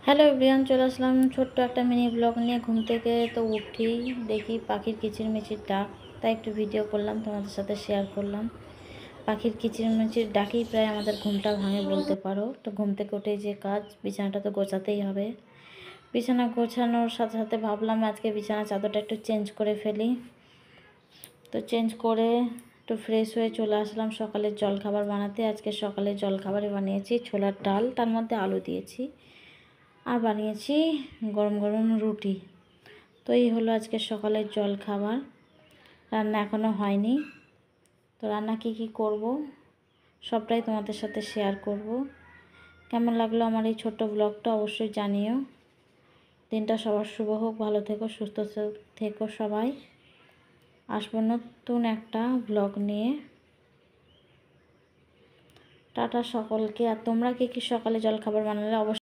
Hello everyone, চলে আসলাম ছোট্ট একটা মিনি ব্লগ নিয়ে। ঘুম থেকে তো উঠি, দেখি পাখির কিচিরমিচির ডাক, তাই একটু ভিডিও করলাম, তোমাদের সাথে শেয়ার করলাম। পাখির কিচিরমিচির ডাকেই প্রায় আমাদের ঘুমটা ভাঙে বলতে পারো। তো ঘুম থেকে উঠে যে কাজ, বিছানাটা তো গোছাতেই হবে। বিছানা গোছানোর সাথে সাথে ভাবলাম আজকে বিছানা চাদরটা একটু চেঞ্জ করে ফেলি। তো চেঞ্জ করে একটু ফ্রেশ হয়ে চলে আসলাম সকালের জলখাবার বানাতে। আজকে সকালের জলখাবারে বানিয়েছি ছোলার ডাল, তার মধ্যে আলু দিয়েছি, আর বানিয়েছি গরম গরম রুটি। তো এই হলো আজকে সকালের জলখাবার। রান্না এখনও হয়নি। তো রান্না কি করব সবটাই তোমাদের সাথে শেয়ার করব। কেমন লাগলো আমার এই ছোট্ট ব্লগটা অবশ্যই জানিও। দিনটা সবার শুভ হোক, ভালো থেকো, সুস্থ থেকো সবাই। আসবো নতুন একটা ব্লগ নিয়ে। টাটা সকলকে। আর তোমরা কি সকালে জলখাবার বানালে অবশ্যই